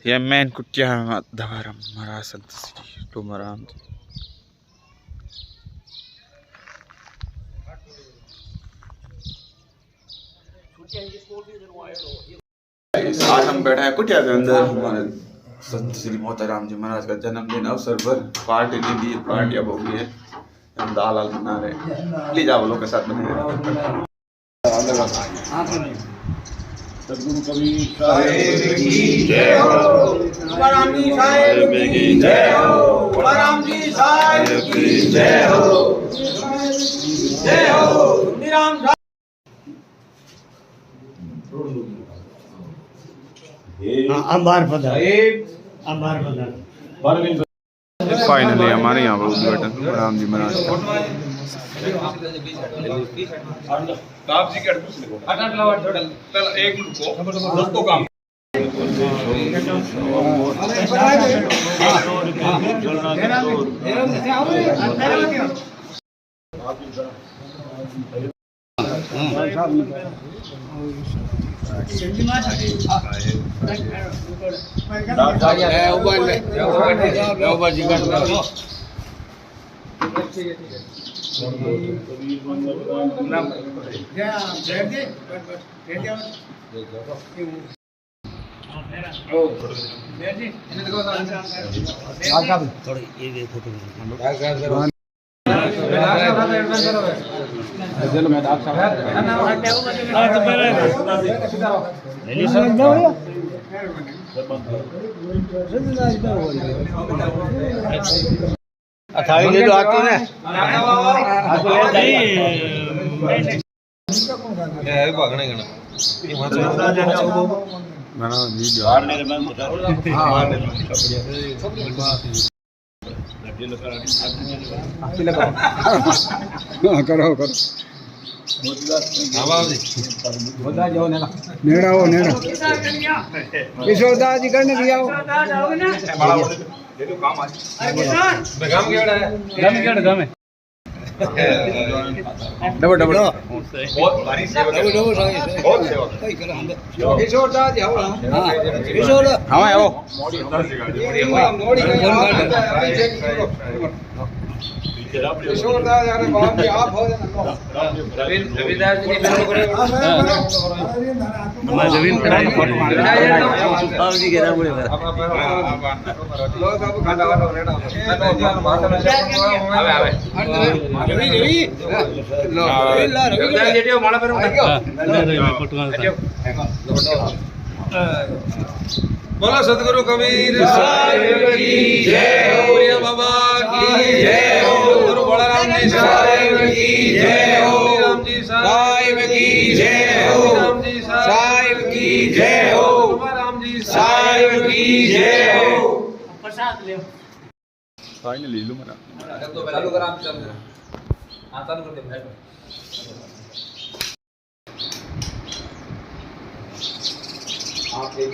ये मैन कुटिया दवारम महाराज संत श्री टोमराम जी। आज हम बैठे हैं कुटिया के अंदर। हमारे संत श्री मोहतराम जी महाराज का जन्मदिन अवसर पर पार्टी दे दी, पार्टी अब हो गई है। हम दाल बना रहे हैं, प्लीज आप लोग के साथ बने। सदगुरु कबीर साहिब की जय हो, तुकाराम जी साहिब की जय हो, तुकाराम जी साहिब की जय हो, जय हो तुकाराम साहिब। आभार फाइनली हमारे यहाँ पर उद्घाटन तुकाराम जी महाराज आप जी कर कुछ लिखो पहले एक रुको दोस्तों काम अठावी ले लो आती ने भागने गना घना वीडियो करो करो नेड़ा हो नेड़ा किशोरदास जी करने दिया हो डबल डबल बहुत भारी सेवा बहुत सेवा किशोरदास जी हां किशोर हां आओ किशोरदास यार बाप जी आप हो रविदास जी ने बिल्कुल करे हमारा जमीन खड़ा है फोटो बाप जी के नाम बोले लो सब खाना वाला रेडा आवे आवे रवि रवि लो रविदास जी टियो माला पर फोटो बोलो सदगुरु कबीर साहिब की जय हो, बाबा की जय हो, गुरु बलराम जी साहिब की जय हो, राम जी साहिब की जय हो, राम जी साहिब की जय हो, राम जी साहिब की जय हो। प्रसाद ले फाइनली लो मरा चालू करा आप चालू हां चालू कर दे भाई आप एक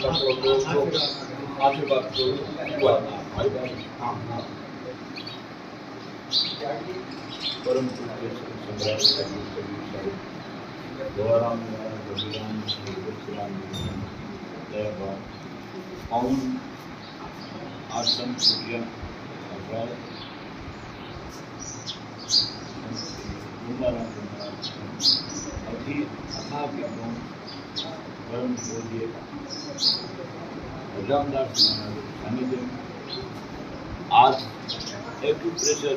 आशीर्वाद को परम आश्रम आज एक्यूप्रेशर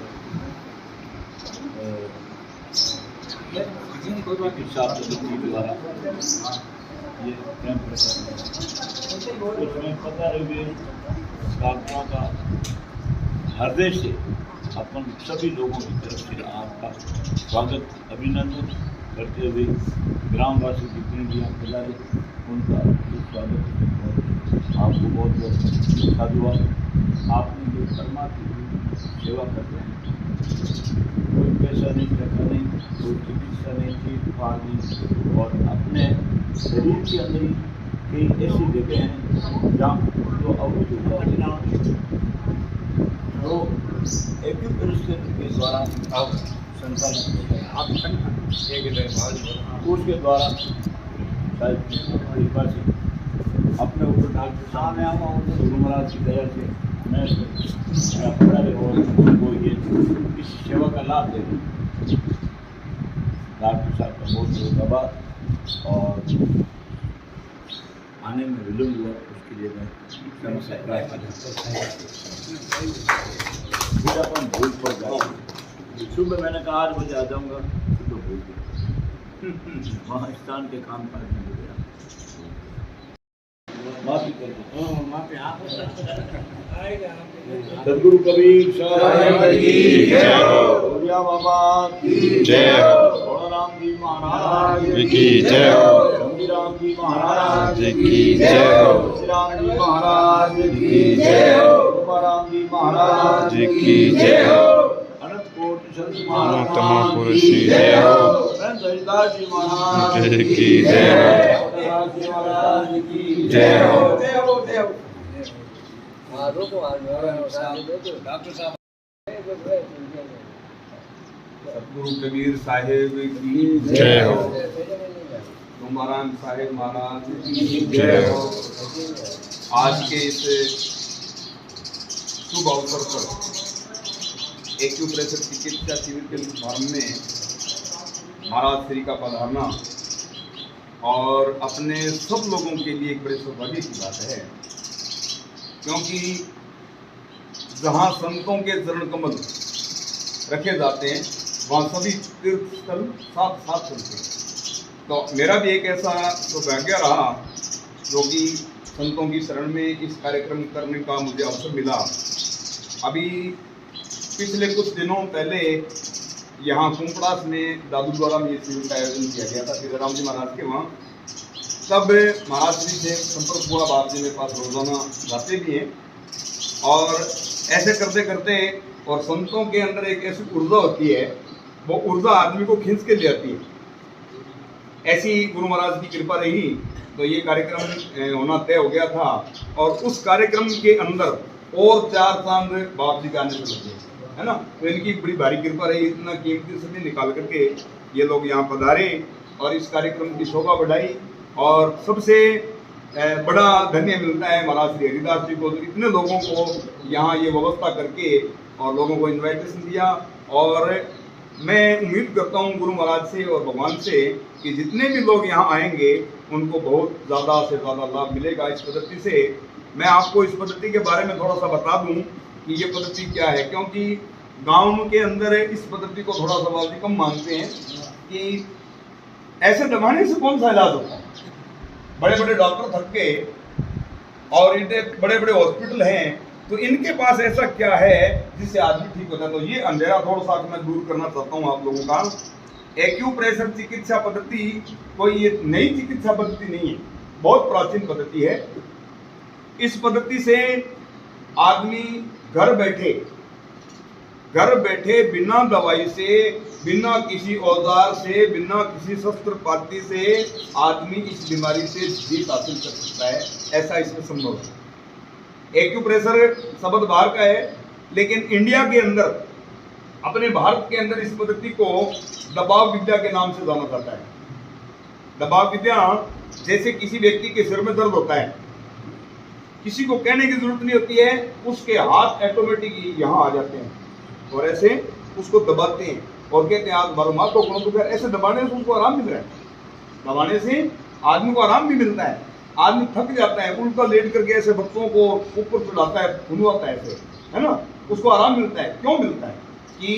चिकित्सा पद्धति द्वारा ये कैंप उसमें 15 डॉक्टरों का हृदय से अपन सभी लोगों की तरफ से आपका स्वागत अभिनंदन करते हुए ग्रामवासी जितने भी यहाँ पधारे उनका स्वागत आपको बहुत बहुत साधुवाद। आपने जो परमात्मा की सेवा करते हैं, कोई पैसा नहीं रखा नहीं, कोई चिकित्सा नहीं थी नहीं, और अपने शरीर के अंदर ही कई ऐसी जगह हैं जहाँ जो अवरुद्ध हो जाती है, तो एक्यूप्रेशर के द्वारा संचालन उसके द्वारा शायद कृपा से अपने ऊपर डॉक्टर साहब गुरु महाराज की दया से मैं अपना और उनको ये इस सेवा का लाभ दे दूँ। डॉक्टर साहब का बहुत बहुत आभार और आने में विलम्ब हुआ उसके लिए मैं अपन भूल पड़ जाए। सुबह मैंने कहा 8 बजे आ जाऊँगा, तो भूल गया वहाँ स्थान के काम काज में हो गया। माफी कर सदगुरु कबीर साहब की जय हो, भोलिया बाबा की जय हो, राम जी महाराज की जय हो, राम जी महाराज की जय हो, राम जी महाराज की जय हो, राम जी महाराज की जय हो, अनंत कोटि संत महात्मा की जय हो, हरिदास जी महाराज की जय हो, महाराज की जय हो। सतगुरु कबीर साहेब की जय हो। तुमाराम साहेब महाराज की जय हो। आज के इस शुभ अवसर पर एक्यूप्रेशर चिकित्सा शिविर के शुभारंभ में महाराज श्री का पधारना और अपने सब लोगों के लिए एक बड़े सौभाग्य की बात है, क्योंकि जहाँ संतों के चरण कमल रखे जाते हैं वहाँ सभी तीर्थ स्थल साथ साथ चलते हैं। तो मेरा भी एक ऐसा सौभाग्य रहा जो कि संतों की शरण में इस कार्यक्रम करने का मुझे अवसर मिला। अभी पिछले कुछ दिनों पहले यहाँ कुंपड़ास में दादू द्वारा ये शिविर का आयोजन किया गया था सीताराम जी महाराज के वहाँ। तब महाराज जी से संपर्क हुआ, बाप जी मेरे पास रोजाना जाते भी हैं और ऐसे करते करते और संतों के अंदर एक ऐसी ऊर्जा होती है, वो ऊर्जा आदमी को खींच के ले आती है। ऐसी गुरु महाराज की कृपा रही तो ये कार्यक्रम होना तय हो गया था और उस कार्यक्रम के अंदर और 4 चांद बाप जी का आने से लगे, है ना। तो इनकी बड़ी भारी कृपा रही, इतना कीमती समय निकाल करके ये लोग यहाँ पधारे और इस कार्यक्रम की शोभा बढ़ाई। और सबसे बड़ा धन्य मिलता है महाराज श्री हरिदास जी को, इतने लोगों को यहाँ ये व्यवस्था करके और लोगों को इन्विटेशन दिया। और मैं उम्मीद करता हूँ गुरु महाराज से और भगवान से कि जितने भी लोग यहाँ आएंगे उनको बहुत ज़्यादा से ज़्यादा लाभ मिलेगा इस पद्धति से। मैं आपको इस पद्धति के बारे में थोड़ा सा बता दूं कि ये पद्धति क्या है, क्योंकि गांव के अंदर इस पद्धति को थोड़ा सा बात कम मानते हैं कि ऐसे दबाने से कौन सा इलाज होता है। बड़े बड़े डॉक्टर थक के और इतने बड़े बड़े हॉस्पिटल हैं, तो इनके पास ऐसा क्या है जिससे आदमी ठीक होता है। तो ये अंधेरा थोड़ा सा मैं दूर करना चाहता हूँ आप लोगों का। एक्यूप्रेशर चिकित्सा पद्धति कोई ये नई चिकित्सा पद्धति नहीं है, बहुत प्राचीन पद्धति है। इस पद्धति से आदमी घर बैठे बिना दवाई से, बिना किसी औजार से, बिना किसी शस्त्रपाती से आदमी इस बीमारी से जीत हासिल कर सकता है, ऐसा इसमें संभव है। एक्यूप्रेशर शब्द बाहर का है, लेकिन इंडिया के अंदर, अपने भारत के अंदर इस पद्धति को दबाव विद्या के नाम से जाना जाता है। दबाव विद्या, जैसे किसी व्यक्ति के सिर में दर्द होता है, किसी को कहने की जरूरत नहीं होती है, उसके हाथ ऑटोमेटिक यहाँ आ जाते हैं और ऐसे उसको दबाते हैं और कहते हैं आज मारो मार को कौन। तो ऐसे दबाने से उसको आराम मिल रहा है, दबाने से आदमी को आराम भी मिलता है। आदमी थक जाता है, उल्टा लेट करके ऐसे बच्चों को ऊपर चढ़ाता है, खुलवाता है ऐसे, है ना, उसको आराम मिलता है। क्यों मिलता है कि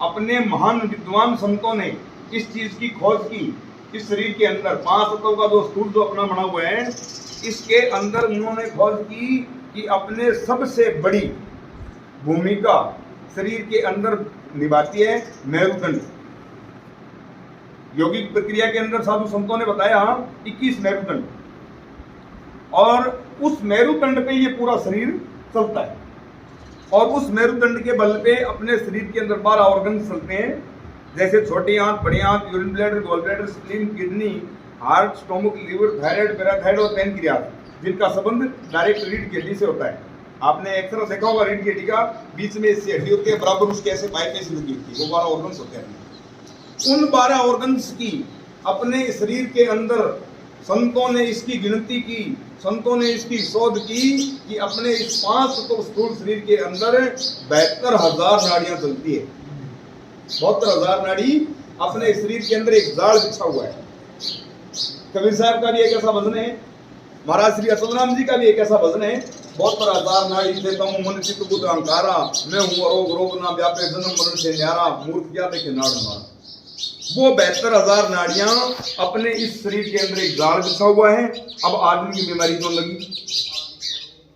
अपने महान विद्वान संतों ने इस चीज की खोज की। इस शरीर के अंदर 5 तत्वों का जो स्थूल जो अपना बना हुआ है, इसके अंदर उन्होंने खोज की कि अपने सबसे बड़ी भूमिका शरीर के अंदर निभाती है मेरुदंड। योगिक प्रक्रिया के अंदर साधु संतों ने बताया 21 मेरुदंड, और उस मेरुदंड पे ये पूरा शरीर चलता है। और उस मेरुदंड के बल पे अपने शरीर के अंदर 12 ऑर्गन चलते हैं, जैसे छोटी आंत, बड़ी आंत, urine bladder, gall bladder, spleen, kidney, heart, stomach, liver, thyroid, parathyroid और पैनक्रियास, जिनका संबंध डायरेक्ट रीढ़ की हड्डी से होता है। आपने एक्सरे देखा होगा रीढ़ की हड्डी का, बीच में इससे हड्डी होती है, बराबर उसके ऐसे पाइपें लगी होती है, वो 12 ऑर्गन्स होते हैं। उन 12 ऑर्गन्स की अपने शरीर के अंदर संतों ने इसकी गिनती की, संतों ने इसकी शोध की कि अपने इस 5 तो स्थूल शरीर के अंदर 72,000 नाड़ियां चलती है। 72,000 नाड़ी अपने शरीर के अंदर एक जाल बिछा हुआ है। कबीर साहब का भी एक ऐसा भजन है, महाराज श्री अचलराम जी का भी एक ऐसा भजन है, 72,000 नाड़ी देता हूँ मन चित्त बुद्ध अहंकारा, मैं हूँ अरोग रोग ना व्यापे जन्म मरण से न्यारा, मूर्ख क्या देखे नाड़ हमारा। वो 72,000 नाड़ियां अपने इस शरीर के अंदर एक जाल बिछा हुआ है। अब आदमी की बीमारी क्यों लगी?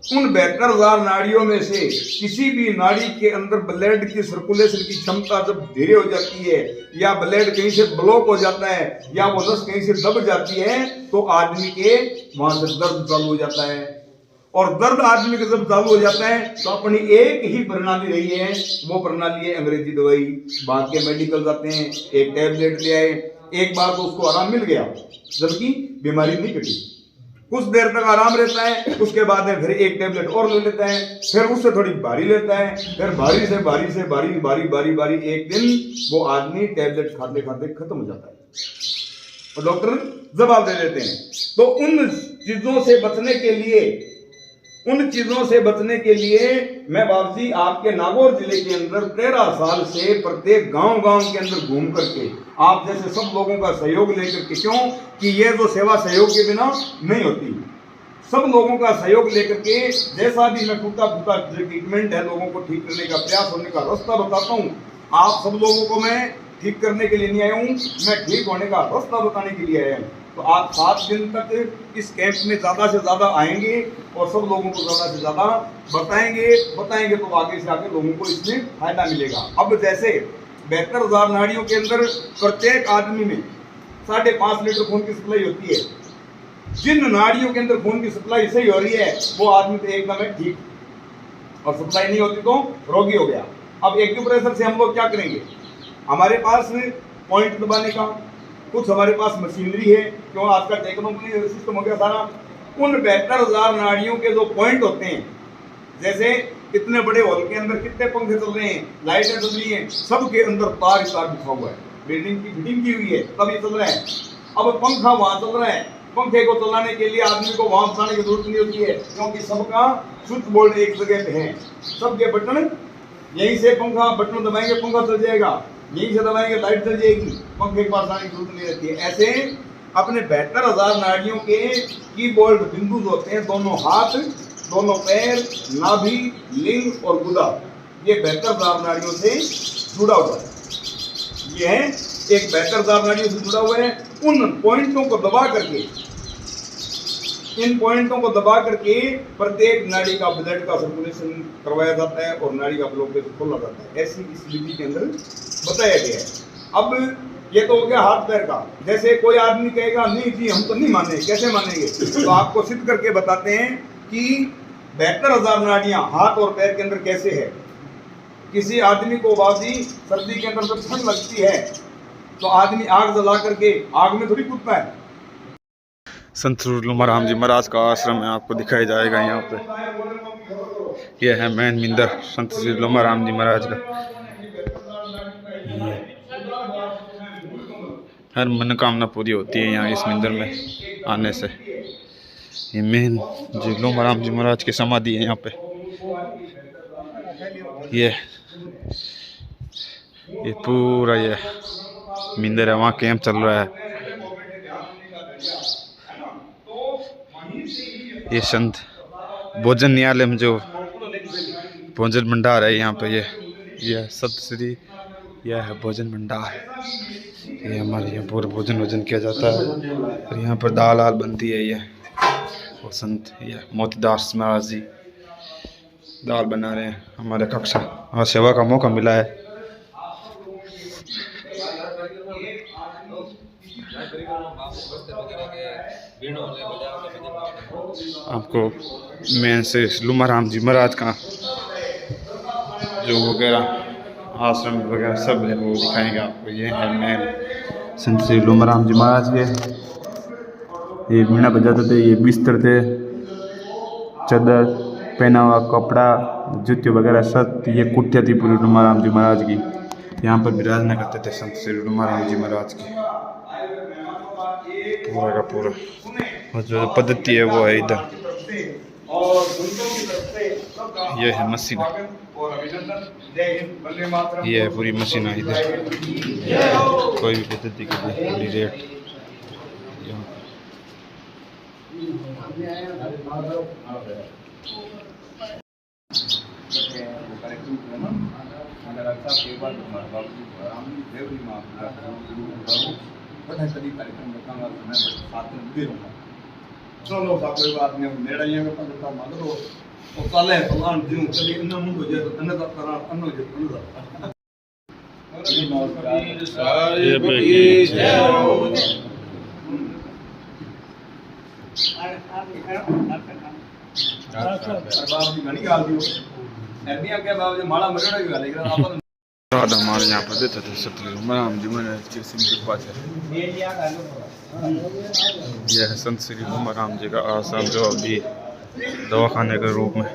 उन 72,000 नाड़ियों में से किसी भी नाड़ी के अंदर ब्लड की सर्कुलेशन की क्षमता जब धीरे हो जाती है, या ब्लड कहीं से ब्लॉक हो जाता है, या वो नस कहीं से दब जाती है, तो आदमी के वहां से दर्द चालू हो जाता है। और दर्द आदमी के जब चालू हो जाता है तो अपनी एक ही प्रणाली रही है, वो प्रणाली है अंग्रेजी दवाई। भाग के मेडिकल जाते हैं, एक टैबलेट ले आए, एक बार तो उसको आराम मिल गया, जबकि बीमारी नहीं कटी। कुछ देर तक आराम रहता है, उसके बाद में फिर एक टैबलेट और ले लेता है, फिर उससे थोड़ी भारी लेता है, फिर भारी से भारी एक दिन वो आदमी टैबलेट खाते खाते खत्म हो जाता है और डॉक्टर जवाब दे देते हैं। तो उन चीजों से बचने के लिए मैं बाबूजी आपके नागौर जिले के अंदर 13 साल से प्रत्येक गांव के अंदर घूम करके आप जैसे सब लोगों का सहयोग लेकर के, क्यों कि ये जो सेवा सहयोग के बिना नहीं होती, सब लोगों का सहयोग लेकर के जैसा भी मैं टूटा ट्रीटमेंट है लोगों को ठीक करने का प्रयास होने का रास्ता बताता हूँ। आप सब लोगों को मैं ठीक करने के लिए नहीं आया हूँ, मैं ठीक होने का रास्ता बताने के लिए आया हूँ। तो आप 7 दिन तक इस कैंप में ज्यादा से ज्यादा आएंगे और सब लोगों को ज्यादा से ज्यादा बताएंगे तो आगे से आगे लोगों को इसमें फायदा मिलेगा। अब जैसे 72,000 नाड़ियों के अंदर प्रत्येक आदमी में 5.5 लीटर खून की सप्लाई होती है। जिन नाड़ियों के अंदर खून की सप्लाई सही हो रही है वो आदमी तो एकदम है ठीक, और सप्लाई नहीं होती तो रोगी हो गया। अब एक्यूप्रेशर से हम लोग क्या करेंगे? हमारे पास पॉइंट दबाने का कुछ हमारे पास मशीनरी है, क्यों आज का टेक्नोलॉजी सिस्टम हो गया सारा। उन 72,000 नाड़ियों के जो पॉइंट होते हैं, जैसे इतने बड़े हॉल के अंदर कितने पंखे चल रहे हैं, लाइटें चल रही हैं, सबके अंदर तार बिछा हुआ है, बिल्डिंग की फिटिंग की हुई है, तब ये चल रहा है। अब पंखा वहां चल रहा है, पंखे को चलाने के लिए आदमी को वहां बनाने की जरूरत नहीं होती है, क्योंकि सबका स्विच बोर्ड एक जगह पे है, सबके बटन यहीं से पंखा बटन दबाएंगे पंखा चल जाएगा, यहीं से दबाएंगे लाइट चल जाएगी, पंखे के पास आने की जरूरत नहीं रहती है। ऐसे अपने 72,000 नाड़ियों के कीबोर्ड बिंदु जो होते हैं, दोनों हाथ, दोनों पैर, नाभि, लिंग और गुदा, ये 72,000 नाड़ियों से जुड़ा हुआ है। ये है एक 72,000 नाड़ियों से जुड़ा हुआ है। उन पॉइंटों को दबा करके, इन पॉइंटों को दबा करके प्रत्येक नाड़ी का ब्लड का सर्कुलेशन करवाया जाता है और नाड़ी का ब्लॉकेज खोला जाता है। ऐसी इस विधि के अंदर बताया गया है। अब ये तो हो गया हाथ पैर का। जैसे कोई आदमी कहेगा नहीं जी हम तो नहीं माने, कैसे मानेंगे? तो आपको सिद्ध करके बताते हैं कि 72,000 नाड़ियां हाथ और पैर के अंदर कैसे है। किसी आदमी को बाजी सर्दी के अंदर जब ठंड लगती है तो आदमी आग जला करके आग में थोड़ी कूदता है। संत लुमाराम जी महाराज का आश्रम है, आपको दिखाया जाएगा यहाँ पे। यह है मैन मिंदर संत श्री लुमाराम जी महाराज का। हर मनोकामना पूरी होती है यहाँ इस मंदिर में आने से। ये मेन जी लुमाराम जी महाराज की समाधि है यहाँ पे। ये पूरा ये मंदिर है, वहाँ कैंप चल रहा है। ये संत भोजन न्यायालय में जो भोजन भंडार है यहाँ पे, ये सत श्री यह है भोजन भंडार। ये हमारे यहाँ पूरा भोजन किया जाता है और यहाँ पर दाल बनती है। ये और संत ये मोतीदास महाराज जी दाल बना रहे हैं। हमारे कक्षा और सेवा का मौका मिला है। आपको मेन से लुमाराम जी महाराज का जो वगैरह आश्रम वगैरह सब है वो दिखाएंगे आपको। ये है मेन संत श्री लुमाराम जी महाराज के। ये वीणा बजाते थे, ये बिस्तर थे, चादर पहना हुआ कपड़ा, जूते वगैरह सब। ये कुटिया थी पूरी लुमाराम जी महाराज की। यहाँ पर विराजना करते थे संत श्री लुमाराम जी महाराज की। पूरा का पूरा और जो पद्धति है वो है इधर। और उनकी तरफ से सबका ये है मशीन, और अभिनंदन। जय हिंद, वंदे मातरम। ये है पूरी मशीन है इधर। कोई भी पद्धति की पूरी रेट यहाँ चलो कोई बात नहीं, नेड़ा ही में पंडिता मान लो तो चले भगवान जी चली इन मुंह हो जाए तो तने तक करा अन्न हो जाए साहिब की जय हो। बाप जी घणी गाल दियो एनी आगे बाप जी माला मरेड़ा की गाल है अपन राधा हमारे यहाँ पर देते थे सतलुज राम जी महाराज के सिंह के पास है। यह है संत श्री राम जी का आश्रम जो अभी दवाखाने के रूप में।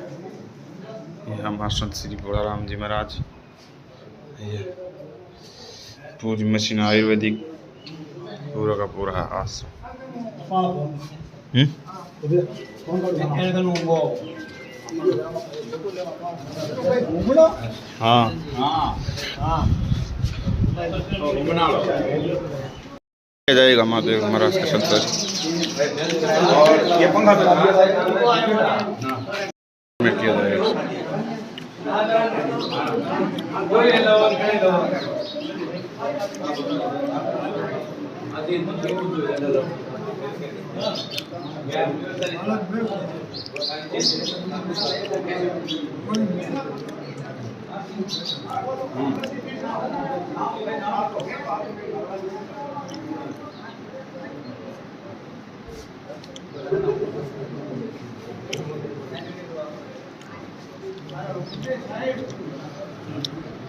यह हमारे संत श्री राम जी महाराज। ये पूरी मशीन आयुर्वेदिक पूरा का पूरा है आश्रम। हाँ जाएगा महादेव महाराज के संत और ये पंखा में किया जाएगा।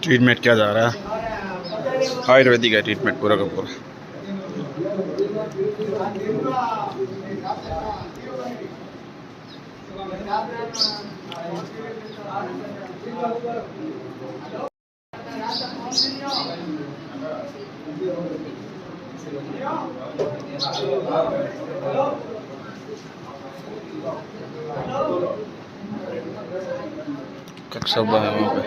ट्रीटमेंट किया जा रहा है, आयुर्वेदिक है ट्रीटमेंट पूरा का पूरा। कक्षा है वहाँ पे।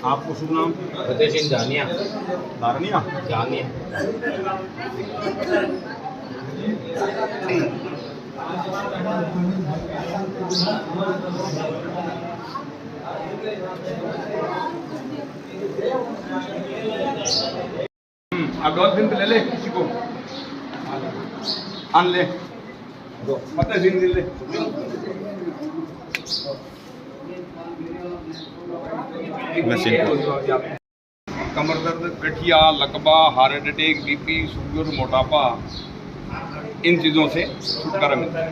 आपको शुभ नाम? फतेह सिंह जानिया। दारनिया जानिया। अब 2 दिन ले ले किसी को आन ले फतेह सिंह ले कमर दर्द, गठिया, लकवा, हार्ट अटैक, बीपी, शुगर, मोटापा, इन चीज़ों से छुटकारा मिलता है।